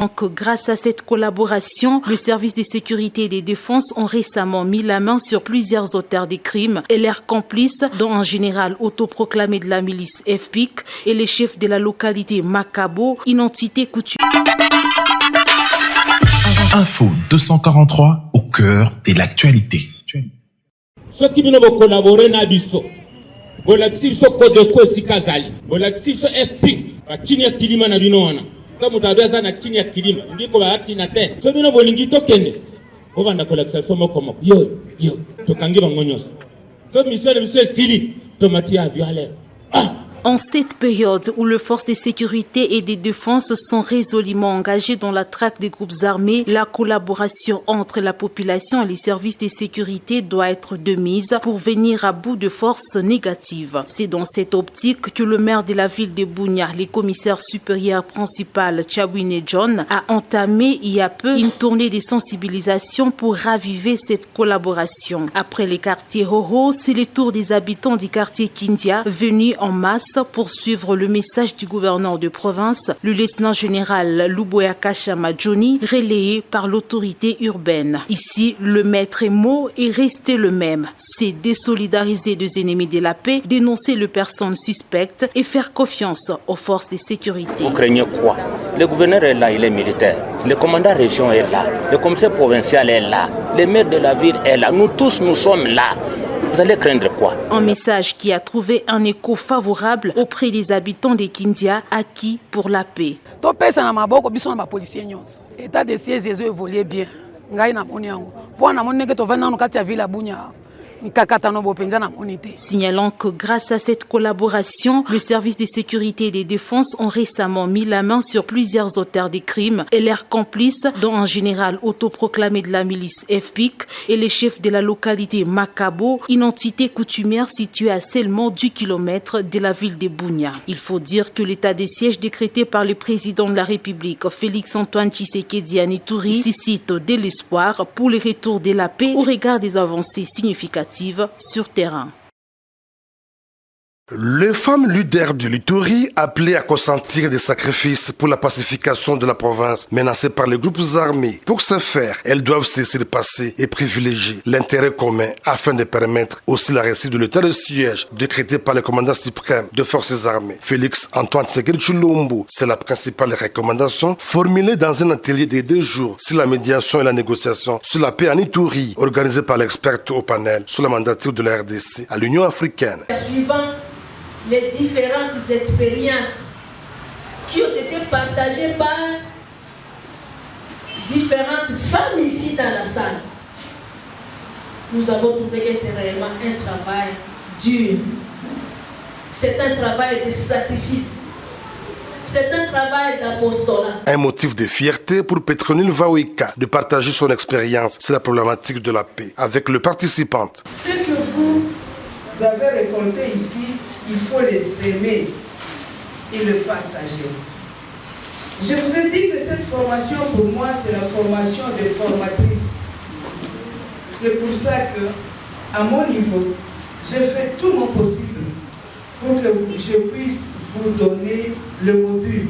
Donc, grâce à cette collaboration, le service de sécurité et de défense ont récemment mis la main sur plusieurs auteurs des crimes et leurs complices, dont un général autoproclamé de la milice FPIC et les chefs de la localité Makabo, une entité coutumière. Info 243 au cœur de l'actualité. Ceux qui veulent collaborer na biso, bolakisi so Kodeko sikazali, bolakisi so FPIC, chini ya kilima na binoana. Kama mutabaza na chini ya kilima, ndiko bahati na te. So bino bolingi tokende. Obanda kolakisa so moko yo tokangi bangonyoso. So monsieur Sili tomati avion à l'air. En cette période où les forces de sécurité et de défense sont résolument engagées dans la traque des groupes armés, la collaboration entre la population et les services de sécurité doit être de mise pour venir à bout de forces négatives. C'est dans cette optique que le maire de la ville de Bunia, le commissaire supérieur principal Tchabouine John, a entamé il y a peu une tournée de sensibilisation pour raviver cette collaboration. Après les quartiers Hoho, c'est le tour des habitants du quartier Kindia venus en masse pour suivre le message du gouverneur de province, le lieutenant général Luboya Kachama Johnny, relayé par l'autorité urbaine. Ici, le maître mot est resté le même. C'est désolidariser des ennemis de la paix, dénoncer les personnes suspectes et faire confiance aux forces de sécurité. Vous craignez quoi? Le gouverneur est là, il est militaire. Le commandant région est là. Le commissaire provincial est là. Le maire de la ville est là. Nous tous, nous sommes là. Vous allez craindre quoi? Un message qui a trouvé un écho favorable auprès des habitants de Kindia, acquis pour la paix. L'état de siège évolue bien. Ngai na moni yango. Po na moni ke to vana no kati ya ville Bunya. Signalant que grâce à cette collaboration, le service de sécurité et de défense ont récemment mis la main sur plusieurs auteurs des crimes et leurs complices, dont un général autoproclamé de la milice FPIC et les chefs de la localité Makabo, une entité coutumière située à seulement 10 km de la ville de Bunia. Il faut dire que l'état de siège décrété par le président de la République, Félix-Antoine Tshisekedi Anitouri, suscite de l'espoir pour le retour de la paix au regard des avancées significatives sur terrain. Les femmes leaders de l'Ituri appelées à consentir des sacrifices pour la pacification de la province menacée par les groupes armés. Pour ce faire, elles doivent cesser de passer et privilégier l'intérêt commun afin de permettre aussi la réussite de l'état de siège décrété par le commandant suprême des forces armées, Félix-Antoine Tshisekedi Tshilombo. C'est la principale recommandation formulée dans un atelier de 2 jours sur la médiation et la négociation sur la paix en Ituri, organisé par l'expert au panel sous la mandature de la RDC à l'Union africaine. Les différentes expériences qui ont été partagées par différentes femmes ici dans la salle, nous avons trouvé que c'est réellement un travail dur. C'est un travail de sacrifice. C'est un travail d'apostolat. Un motif de fierté pour Petronile Vawika de partager son expérience sur la problématique de la paix avec les participantes. Ce que vous avez récolté ici, il faut les s'aimer et le partager. Je vous ai dit que cette formation, pour moi, c'est la formation des formatrices. C'est pour ça que, à mon niveau, j'ai fait tout mon possible pour que je puisse vous donner le module,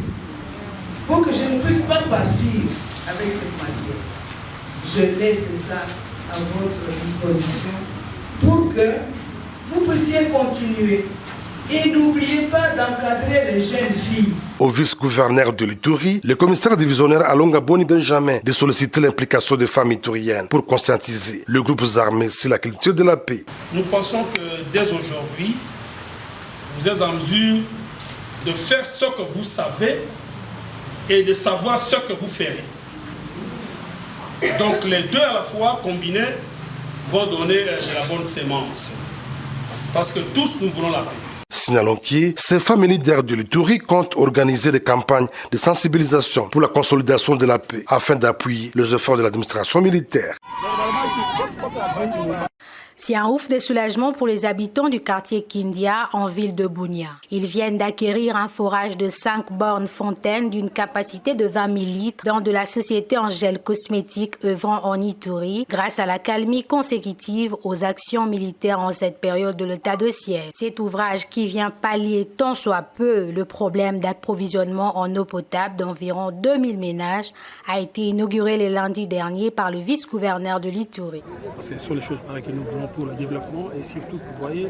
pour que je ne puisse pas partir avec cette matière. Je laisse ça à votre disposition pour que vous puissiez continuer. Et n'oubliez pas d'encadrer les jeunes filles. Au vice-gouverneur de l'Ituri, le commissaire divisionnaire Alonga Boni Benjamin de solliciter l'implication des femmes ituriennes pour conscientiser les groupes armés sur la culture de la paix. Nous pensons que dès aujourd'hui, vous êtes en mesure de faire ce que vous savez et de savoir ce que vous ferez. Donc les deux à la fois combinés vont donner de la bonne sémence. Parce que tous nous voulons la paix. Signalons que ces femmes leaders de l'Ituri comptent organiser des campagnes de sensibilisation pour la consolidation de la paix afin d'appuyer les efforts de l'administration militaire. C'est un ouf de soulagement pour les habitants du quartier Kindia en ville de Bunia. Ils viennent d'acquérir un forage de 5 bornes fontaines d'une capacité de 20 000 litres dans de la société Angèle Cosmétique œuvrant en Ituri grâce à la calmie consécutive aux actions militaires en cette période de l'état de siège. Cet ouvrage qui vient pallier tant soit peu le problème d'approvisionnement en eau potable d'environ 2000 ménages a été inauguré le lundi dernier par le vice-gouverneur de l'Ituri. Ce sont les choses pareilles que nous voulons pour le développement et surtout, vous voyez,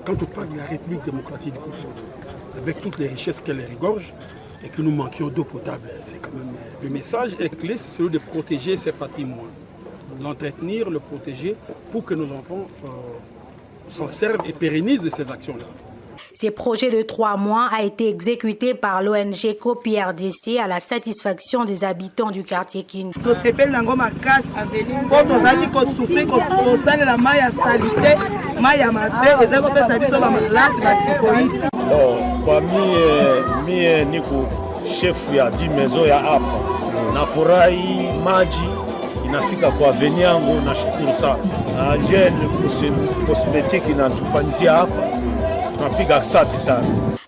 quand on parle de la République démocratique du Congo, avec toutes les richesses qu'elle regorge et que nous manquions d'eau potable, c'est quand même le message est clé, c'est celui de protéger ces patrimoines, l'entretenir, le protéger pour que nos enfants s'en servent et pérennisent ces actions-là. Ces projets de 3 mois a été exécuté par l'ONG COPIRDC à la satisfaction des habitants du quartier Kin. Chef ya 10 maison ya hapa nafurahi maji inafika kwa veni yangu, nashukuru sana Angèle Cosmétique inatufanyisia hapa.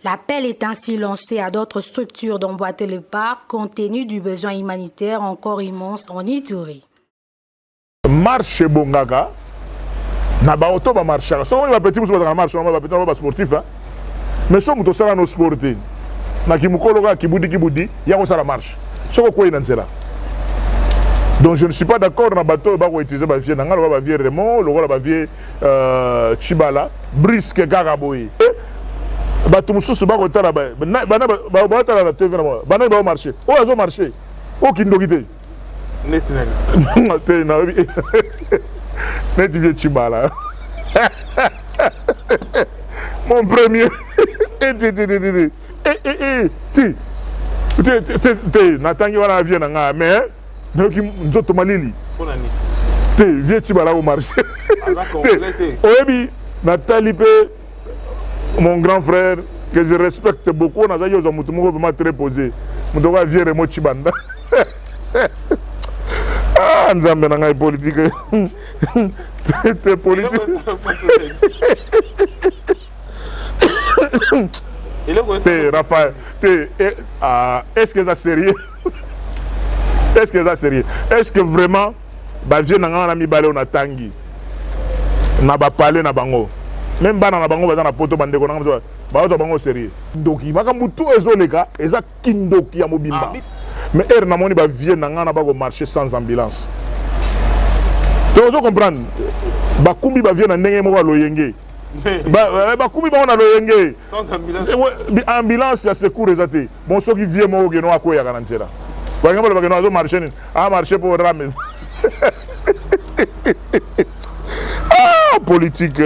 L'appel est ainsi lancé à d'autres structures d'emboîter le pas compte tenu du besoin humanitaire encore immense en Ituri. Marche bongaka na ba auto ba marche so on va petit muso ba marche on va petit ba sportif mais so muto sala no sportif na kimukolo ka kibudi ya ko sala marche so ko ina nzela. Donc je ne suis pas d'accord na bateau ba ko utiliser ba vie na ngalo ba vie Raymond lo ba vie Chibala brisque kakaboyi bato mususu ba ko tala ba tala na TV na ba na ba marché o azo marché o kindoki te te na net vie Chibala mon premier te natangi wana vie na nga mais noki nzoto malili te vie Chibala au marché oyebi Nathalie Pe, mon grand frère que je respecte beaucoup, on a dit vraiment très posé. Je dois virer Raymond Chibanda. Ah, nous avons une politique. C'est politique. Raphaël, est-ce que c'est sérieux? Est-ce que c'est sérieux? Est-ce que vraiment, on a tangi? Na ba parler na bango même bana na bango baza na poto bande ko na bazo bango sérieux ndoki makambu tout ezoleka eza kindoki ya mobimba mais er na moni ba vie na ngana ba ko marcher sans ambulance donc vous comprendre ba kumbi ba vie na ndenge mo ba loyenge ba kumbi ba na loyenge sans ambulance ambulance ya secours ezate bon so ki vie mo geno akoya kana nzela ba ngamba ba geno azo marcher a marcher pour rames politique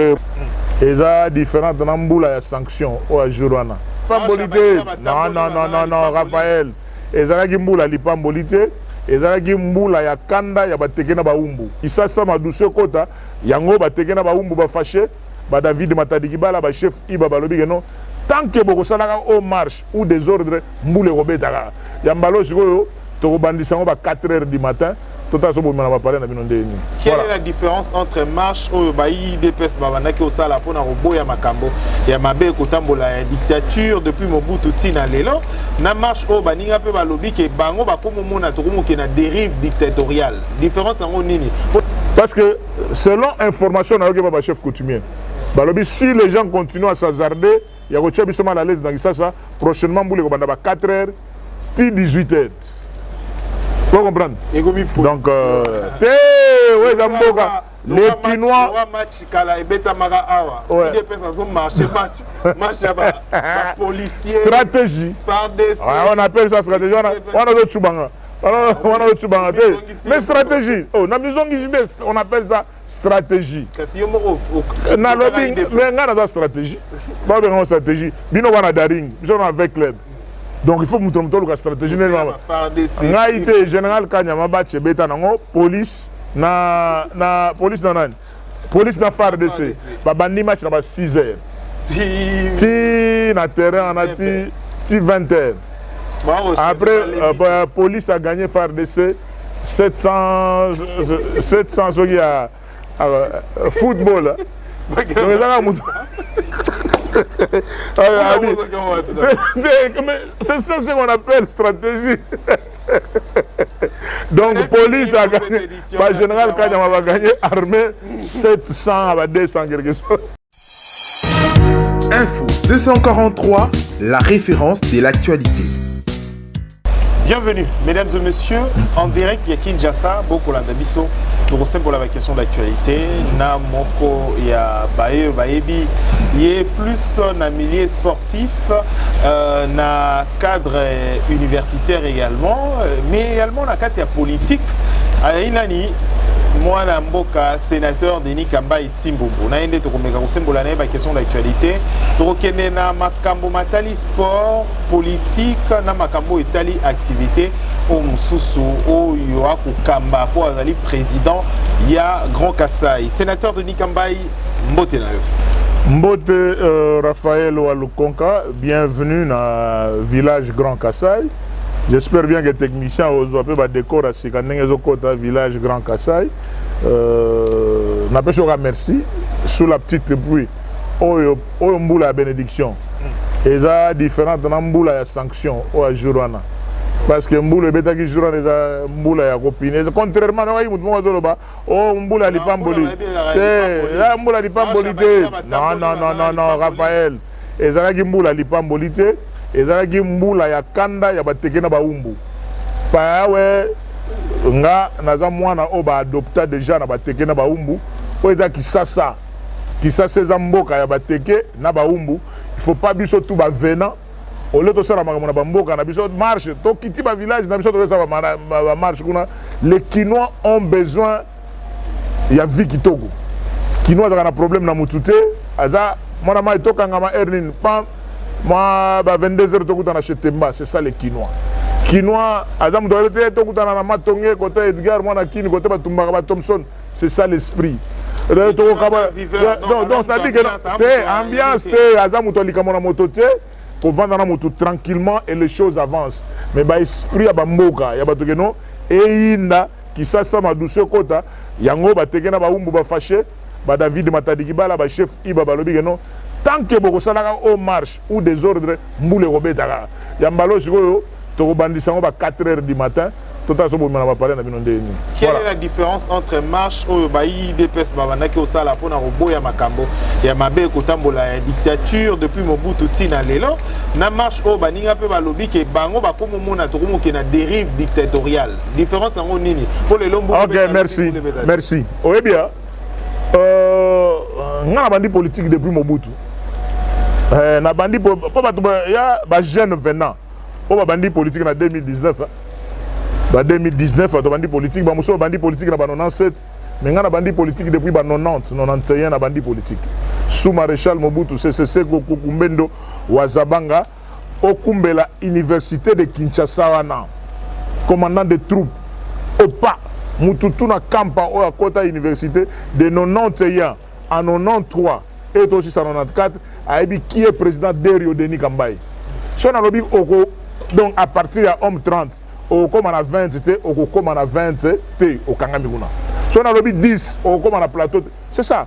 est différente de la sanction ou à Jurwana. Pambolité, non, Raphaël. Ezalaki mbula lipambolité, ezalaki mbula ya kanda ya batekena ba umbu. Isasa madouce kota, yango batekena ba umbu ba fâché, ba David Matadiki bala ba chef Iba balobi geno. Tant que boko salaka au marche ou désordre, mbule robetaka. Yambalo sikoyo, to bandisango ba 4h du matin. Quelle est la différence entre marche ou IDPS qui au sala pour Roboya Makambo et Mabe Kotambola la dictature depuis Mobutu Tina Lelo na marche au baninga pe balobi ke bango ba comme mona to comme na dérive dictatoriale différence en nini parce que selon information na ba chef coutumier balobi si les gens continuent à s'hasarder il y a ko biso mal à l'aise dans ça prochainement boule ko banda ba 4h ti 18h. Vous comprenez? Donc, les Pinois. Stratégie. On appelle ça stratégie. On a d'autres choubanga. Mais stratégie. On appelle ça stratégie. Mais on a stratégie. Pas stratégie. Bino wana daring. Nous sommes avec l'aide. Donc il faut montrer la stratégie. Ngaïté général Kanyama Bache beta nango police na police na FARDC. Ba bandi match na ba 6h. Ti na terrain on a ti 20h. Après police a gagné FARDC 700 sogi football. C'est ça ce qu'on appelle stratégie. Donc, police a gagné. Le général Kanyama va gagner armée 700 à 200 quelque chose. Info 243, la référence de l'actualité. Bienvenue, mesdames et messieurs, en direct, il y a Kinshasa, beaucoup la Dabiso, nous sommes pour la question d'actualité. Na moko ya bae baebi, il y a plus un milieu sportif, na cadre universitaire également, mais également na cadre politique. Inani, moi na mboka sénateur Denis Kambai Simbungu. Na ende to komeka kosembola na ba question d'actualité. To kende na makambo matali sport, politique na makambo etali activité au mususu o yo akukamba po azali président ya Grand Kassai. Sénateur Denis Kambai mbote na yo. Mbote Raphaël Walukonka, bienvenue dans le village Grand Kassai. J'espère bien que les techniciens ont un décor à ce village Grand Kassai. Je remercie sous la petite pluie. Il la bénédiction. Et ça différente de la sanction au Jurana. Parce que Mboula est qui Jurana est Mboula a copiné. Contrairement à Mboula n'est pas mboli. Mboula n'est pas mboli. Non, Raphaël. Et ça Mboula n'est pas mboli. Ezalaki mbula ya kanda ya bateke na baumbu pa we nga naza mwana o ba adopta déjà na bateke na baumbu o eza kisasa eza mboka ya bateke na baumbu. Il faut pas biso tout ba venant au lieu de ça na mboka na biso marche to kiti ba village na biso to ça ba marche kuna. Les Kinois ont besoin ya vie kitoko. Kinois a un problème na mutute aza mwana mai toka ngama ernin pam. Moi, 22h, c'est ça les Kinois. Kinois, Adam doit être côté Edgar, moi, côté Thompson. C'est ça l'esprit. Donc, c'est-à-dire que l'ambiance, Adam pour vendre la moto tranquillement et les choses avancent. Mais l'esprit, il y a Mboka, il y a Batogeno, et il y a qui s'assemble à douceur kota, Yango, Bategena, Baumbu, Bafaché, David Matadikibala, chef Iba Balobigeno. Tant que beaucoup de marche ou des ordres, Mboule Robetara. Yambalo, tu rebandis à 4 h du matin. Quelle est la différence entre marche ou baï DPS Babanaki au Sala pour Naroboya Makambo et Mabe Kotambo la dictature depuis Mobutu Tina Lelo? Na marche au Baninga pe balobi ke bango ba comme mona to ko na dérive dictatoriale. Différence en nini pour les lombo. OK, merci. Merci. Oui bien. Ngana bandi politique depuis Mobutu. Na bandi il y a ba jeune venant. On bandi politique en 2019. En 2019 on bandi politique, ba muso bandi politique na 97. Mais ngana bandi politique depuis 90, 91 na bandi politique. Sous maréchal Mobutu CCC Kumbendo Wazabanga okumbela université de Kinshasa wana. Commandant des troupes Opa Mututu na kampa o akota université de 91 en 93 et aussi en 94 aibi qui est président Derio Denis Kambai. Si on a lobby donc à partir de homme 30 au comme on a 20 au comme on a 20 au Kangamiguna. Si on a lobby 10 au comme on a plateau, c'est ça.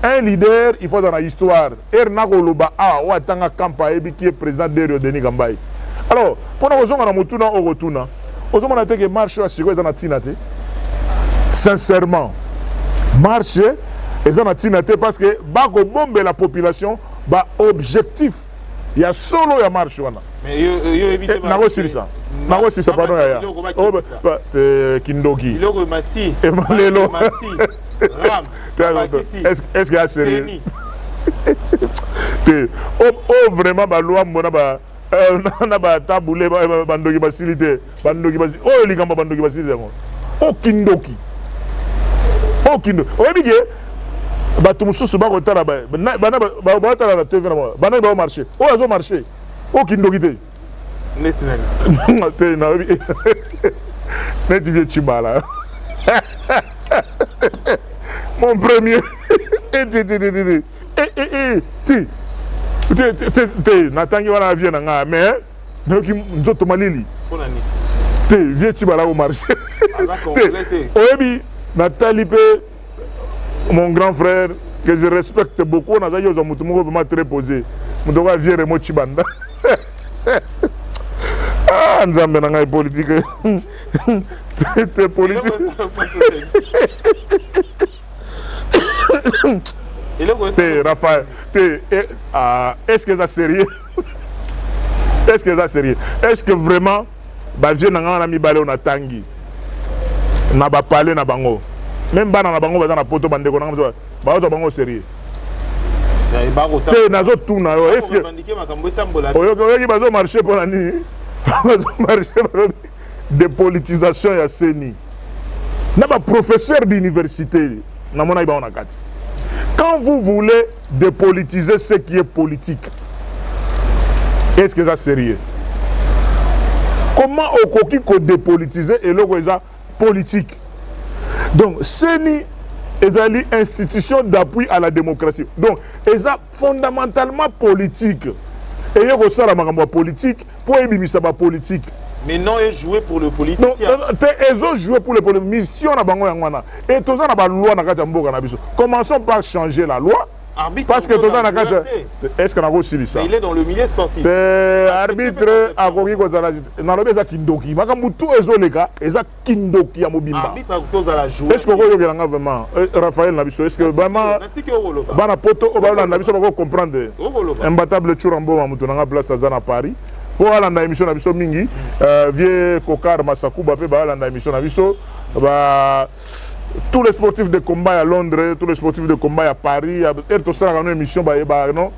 Un leader, il faut dans l'histoire. Ernago Loba a ou atanga kampa aibi qui est président Derio Denis Kambai. Alors, pour nous on a mutuna au retourna. Aux hommes on a été que marche à Sigo dans la tinate. Sincèrement, marcher et ça n'a parce que bako bombe la population ba objectif il y a solo ya marche wana mais yo éviter na aussi ça na aussi ça pardon ya Kindoki iloko mati emalelo ram est-ce que c'est sérieux vraiment ba loi mona ba na ba tabule ba bandoki facilité bandoki facilité oh ligamba bandoki facilité o Kindoki aucune. Oui, bien. Bato mususu ba kotala ba ba tala la TV na ba. Bana ba marché. O azo marché. Aucune dogité. Netinel. Te na oui. Netivie Chibala. Mon premier. Te natangi wana vient na nga mais noki nzoto malili. Ponani. Te vie Chibala au marché. Aza complété. Oyebi Nathalie pe mon grand frère, que je respecte beaucoup, on a dit aux Amoutoumou vraiment très posé. Moutoua vient Remo Chibanda. Ah, nous avons un politique. T'es politique. T'es Raphaël. Est-ce que c'est sérieux? Est-ce que c'est sérieux? Est-ce que vraiment, vient dans ami balé on a tangi, n'a pas parlé na bango, même bana na bango dans la poto bande qu'on a ba bango sérieux? C'est pas autant. T'es nazo tout na yo. Est-ce que oyo bazo marcher pour la nuit? Dépolitisation ya seni. N'a pas professeur d'université. Na mona iba on a kati. Quand vous voulez dépolitiser ce qui est politique, est-ce que c'est sérieux? Comment au coquille qu'on dépolitiser et le politique? Donc, CENI est une institution d'appui à la démocratie. Donc, c'est fondamentalement politique. Et il y a aussi la politique pour éliminer la politique. Mais non, ils jouent pour le politique. Ils ont joué pour le politique. Mission na bango yangwana. Et tout ça na ba loi na kati mboka na biso. Commençons par changer la loi. Arbitre, parce que tout ça na kati. Est-ce qu'on a aussi ça? Il est dans le milieu sportif. Arbitre a koki ko zala. Na lobe za kindoki. Makambu tout ezoleka, eza kindoki ya mobimba. Arbitre ko zala jouer. Est-ce que ko yokelanga vraiment Raphaël na biso? Est-ce que vraiment bana poto o ba na biso ba comprendre? Imbattable Churambo mamuto na place za na Paris. Pour aller dans l'émission Nabiso Mingi, vieux Kokar Masakuba, dans l'émission Nabiso, tous les sportifs de combat à Londres, tous les sportifs de combat à Paris, et tout ça dans une émission, non,